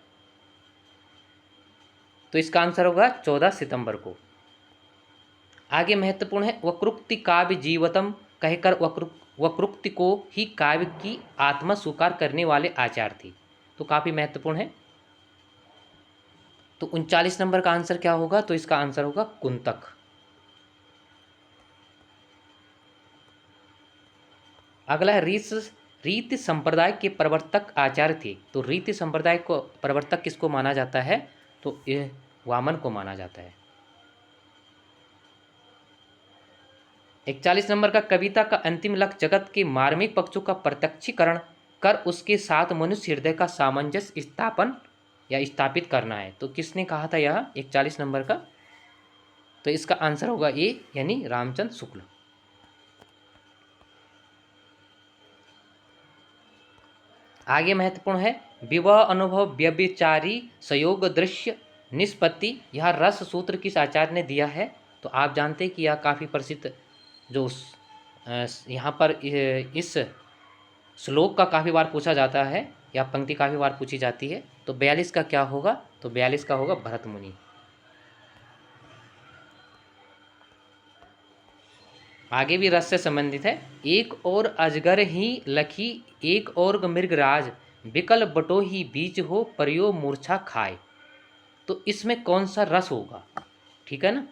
तो इसका आंसर होगा 14 सितंबर को। आगे महत्वपूर्ण है, वक्रोक्ति काव्य जीवतम कहकर वक्रोक्ति को ही काव्य की आत्मा स्वीकार करने वाले आचार्य थे, तो काफ़ी महत्वपूर्ण है। तो 39 नंबर का आंसर क्या होगा? तो इसका आंसर होगा कुंतक। अगला है रीति संप्रदाय के प्रवर्तक आचार्य थे, तो रीति संप्रदाय को प्रवर्तक किसको माना जाता है? तो ये वामन को माना जाता है। 41 नंबर का, कविता का अंतिम लक्ष्य जगत के मार्मिक पक्षों का प्रत्यक्षीकरण कर उसके साथ मनुष्य हृदय का सामंजस्य स्थापन या स्थापित करना है, तो किसने कहा था यह 41 नंबर का? तो इसका आंसर होगा ए, यानी रामचंद्र शुक्ल। आगे महत्वपूर्ण है, विवाह अनुभव व्यभिचारी संयोग दृश्य निष्पत्ति, यह रस सूत्र किस आचार्य ने दिया है? तो आप जानते हैं कि यह काफ़ी प्रसिद्ध जो यहाँ पर इस श्लोक का काफ़ी बार पूछा जाता है, यह पंक्ति काफ़ी बार पूछी जाती है। तो 42 का क्या होगा? तो 42 का होगा भरत मुनि। आगे भी रस से संबंधित है। एक और अजगर ही लखी, एक और मृगराज, बिकल बटो ही बीच हो, परियो मूर्छा खाए। तो इसमें कौन सा रस होगा? ठीक है ना।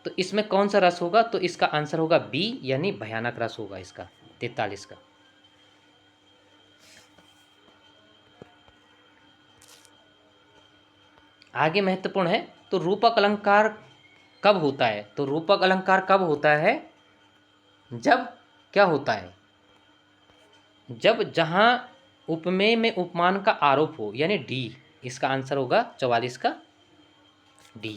तो इसमें कौन सा रस होगा? तो इसका आंसर होगा बी, यानी भयानक रस होगा इसका, 43 का। आगे महत्वपूर्ण है। तो रूपक अलंकार कब होता है? तो रूपक अलंकार कब होता है? जब क्या होता है? जब जहां उपमेय में उपमान का आरोप हो, यानी डी। इसका आंसर होगा 44 का डी।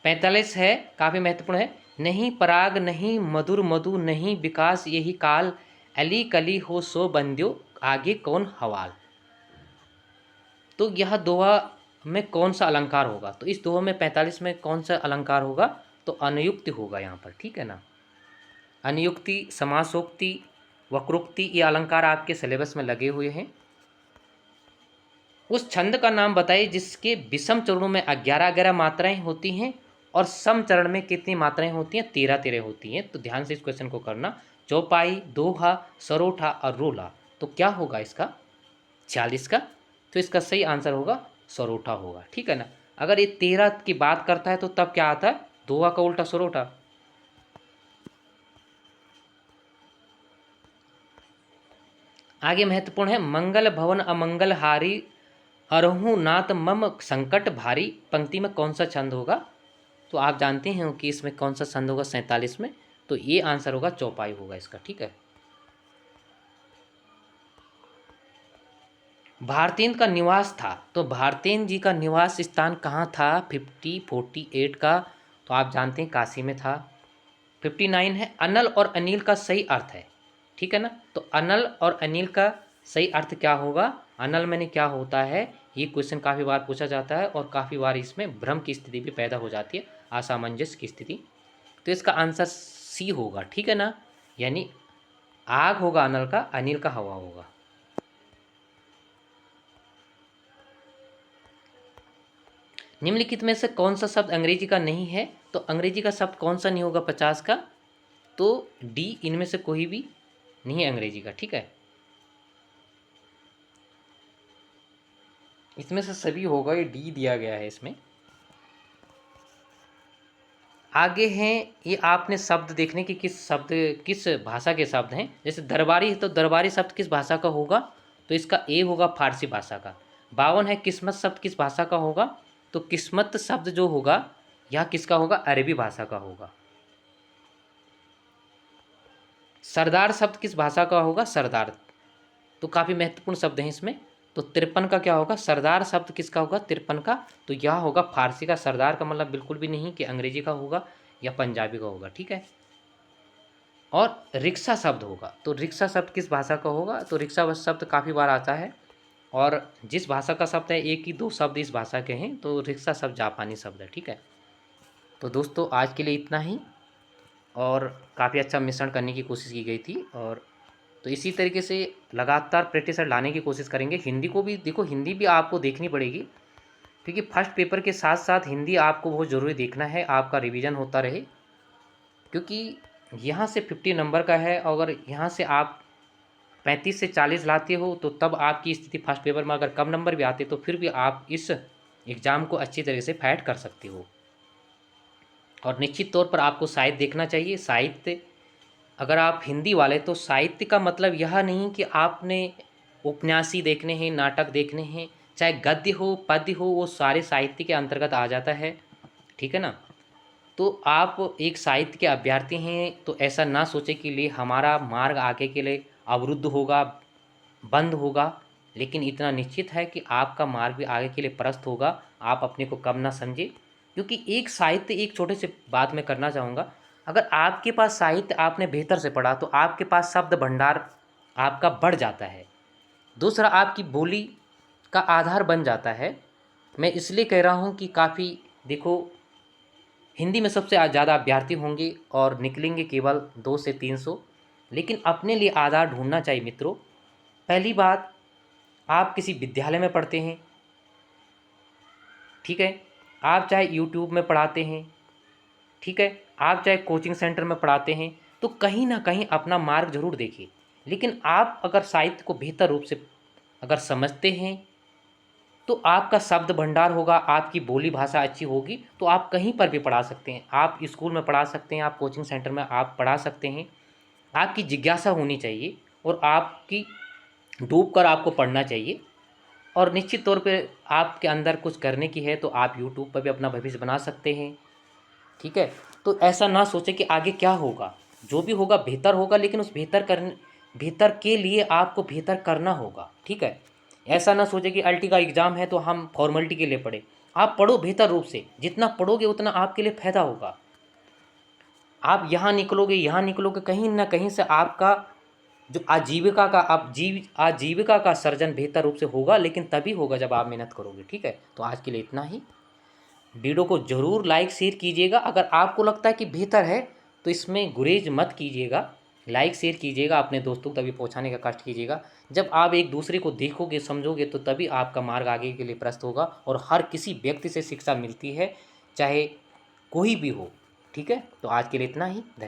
45 है, काफी महत्वपूर्ण है। नहीं पराग नहीं मधुर मधु, नहीं विकास यही काल, अली कली हो सो बंद्यो, आगे कौन हवाल। तो यह दोहा में कौन सा अलंकार होगा? तो इस दोहा में 45 में कौन सा अलंकार होगा? तो अनुयुक्ति होगा यहाँ पर, ठीक है ना। अनुयुक्ति, समासोक्ति, वक्रोक्ति, ये अलंकार आपके सिलेबस में लगे हुए हैं। उस छंद का नाम बताइए जिसके विषम चरणों में 11-11 मात्राएं होती हैं और सम चरण में कितनी मात्राएं होती हैं? 13-13 होती हैं। तो ध्यान से इस क्वेश्चन को करना। चौपाई, दोहा, सरोठा और रोला। तो क्या होगा इसका? 46 का। तो इसका सही आंसर होगा सरोठा होगा, ठीक है ना। अगर ये 13 की बात करता है तो तब क्या आता है? दोहा का उल्टा सरोठा। आगे महत्वपूर्ण है। मंगल भवन अमंगल हारी, हरहूँ नाथ मम संकट भारी। पंक्ति में कौन सा छंद होगा? तो आप जानते हैं कि इसमें कौन सा छंद होगा 47 में। तो ये आंसर होगा चौपाई होगा इसका, ठीक है। भारतेंद्र का निवास था। तो भारतेंद्र जी का निवास स्थान कहाँ था 48 का? तो आप जानते हैं काशी में था। 59 है। अनल और अनिल का सही अर्थ है, ठीक है ना। तो अनल और अनिल का सही अर्थ क्या होगा? अनल मैंने क्या होता है? ये क्वेश्चन काफ़ी बार पूछा जाता है और काफ़ी बार इसमें भ्रम की स्थिति भी पैदा हो जाती है, असामंजस्य की स्थिति। तो इसका आंसर सी होगा, ठीक है ना। यानी आग होगा अनल का, अनिल का हवा होगा। निम्नलिखित में से कौन सा शब्द अंग्रेजी का नहीं है? तो अंग्रेजी का शब्द कौन सा नहीं होगा 50 का? तो डी, इनमें से कोई भी नहीं है अंग्रेजी का, ठीक है। इसमें से सभी होगा, ये डी दिया गया है इसमें। आगे हैं, ये आपने शब्द देखने की किस भाषा के शब्द हैं। जैसे दरबारी है, तो दरबारी शब्द किस भाषा का होगा? तो इसका ए होगा फारसी भाषा का। 52 है, किस्मत शब्द किस भाषा का होगा? तो किस्मत शब्द जो होगा यह किसका होगा? अरबी भाषा का होगा। सरदार शब्द किस भाषा का होगा? सरदार। तो काफ़ी महत्वपूर्ण शब्द हैं इसमें। तो 53 का क्या होगा? सरदार शब्द किसका होगा? 53 का। तो यह होगा फारसी का। सरदार का मतलब बिल्कुल भी नहीं कि अंग्रेजी का होगा या पंजाबी का होगा, ठीक है। और रिक्शा शब्द होगा। तो रिक्शा शब्द किस भाषा का होगा? तो रिक्शा शब्द काफ़ी बार आता है और जिस भाषा का शब्द है, एक ही दो शब्द इस भाषा के हैं, तो रिक्शा शब्द जापानी शब्द है, ठीक है। तो दोस्तों आज के लिए इतना ही, और काफ़ी अच्छा मिश्रण करने की कोशिश की गई थी। और तो इसी तरीके से लगातार प्रैक्टिस लाने की कोशिश करेंगे। हिंदी को भी देखो, हिंदी भी आपको देखनी पड़ेगी, क्योंकि फर्स्ट पेपर के साथ साथ हिंदी आपको बहुत ज़रूरी देखना है, आपका रिवीजन होता रहे। क्योंकि यहाँ से 50 नंबर का है, अगर यहाँ से आप 35 से 40 लाते हो तो तब आपकी स्थिति फर्स्ट पेपर में अगर कम नंबर भी आते तो फिर भी आप इस एग्ज़ाम को अच्छी तरीके से फाइट कर सकते हो। और निश्चित तौर पर आपको साहित्य देखना चाहिए। साहित्य, अगर आप हिंदी वाले, तो साहित्य का मतलब यह नहीं कि आपने उपन्यासी देखने हैं, नाटक देखने हैं, चाहे गद्य हो पद्य हो, वो सारे साहित्य के अंतर्गत आ जाता है, ठीक है ना। तो आप एक साहित्य के अभ्यर्थी हैं तो ऐसा ना सोचे कि लिए हमारा मार्ग आगे के लिए अवरुद्ध होगा, बंद होगा। लेकिन इतना निश्चित है कि आपका मार्ग भी आगे के लिए प्रशस्त होगा। आप अपने को कम ना समझे, क्योंकि एक साहित्य, एक छोटे से बात मैं करना चाहूँगा, अगर आपके पास साहित्य आपने बेहतर से पढ़ा तो आपके पास शब्द भंडार आपका बढ़ जाता है। दूसरा, आपकी बोली का आधार बन जाता है। मैं इसलिए कह रहा हूँ कि काफ़ी देखो, हिंदी में सबसे ज़्यादा अभ्यर्थी होंगे और निकलेंगे केवल 2 से 300। लेकिन अपने लिए आधार ढूंढना चाहिए मित्रों। पहली बात, आप किसी विद्यालय में पढ़ते हैं, ठीक है, आप चाहे यूट्यूब में पढ़ाते हैं, ठीक है, आप चाहे कोचिंग सेंटर में पढ़ाते हैं, तो कहीं ना कहीं अपना मार्ग जरूर देखिए। लेकिन आप अगर साहित्य को बेहतर रूप से अगर समझते हैं तो आपका शब्द भंडार होगा, आपकी बोली भाषा अच्छी होगी, तो आप कहीं पर भी पढ़ा सकते हैं। आप स्कूल में पढ़ा सकते हैं, आप कोचिंग सेंटर में आप पढ़ा सकते हैं। आपकी जिज्ञासा होनी चाहिए और आपकी डूब कर आपको पढ़ना चाहिए। और निश्चित तौर पे आपके अंदर कुछ करने की है तो आप यूट्यूब पर भी अपना भविष्य बना सकते हैं, ठीक है। तो ऐसा ना सोचें कि आगे क्या होगा, जो भी होगा बेहतर होगा, लेकिन उस बेहतर के लिए आपको बेहतर करना होगा, ठीक है। ऐसा ना सोचें कि अल्टी का एग्ज़ाम है तो हम फॉर्मेलिटी के लिए पढ़े। आप पढ़ो बेहतर रूप से, जितना पढ़ोगे उतना आपके लिए फ़ायदा होगा। आप यहाँ निकलोगे, कहीं ना कहीं से आपका जो आजीविका का सर्जन बेहतर रूप से होगा, लेकिन तभी होगा जब आप मेहनत करोगे, ठीक है। तो आज के लिए इतना ही। वीडियो को ज़रूर लाइक शेयर कीजिएगा। अगर आपको लगता है कि बेहतर है तो इसमें गुरेज मत कीजिएगा, लाइक शेयर कीजिएगा, अपने दोस्तों तक भी पहुंचाने का कष्ट कीजिएगा। जब आप एक दूसरे को देखोगे समझोगे तो तभी आपका मार्ग आगे के लिए प्रशस्त होगा। और हर किसी व्यक्ति से शिक्षा मिलती है, चाहे कोई भी हो, ठीक है। तो आज के लिए इतना ही। धन्यवाद।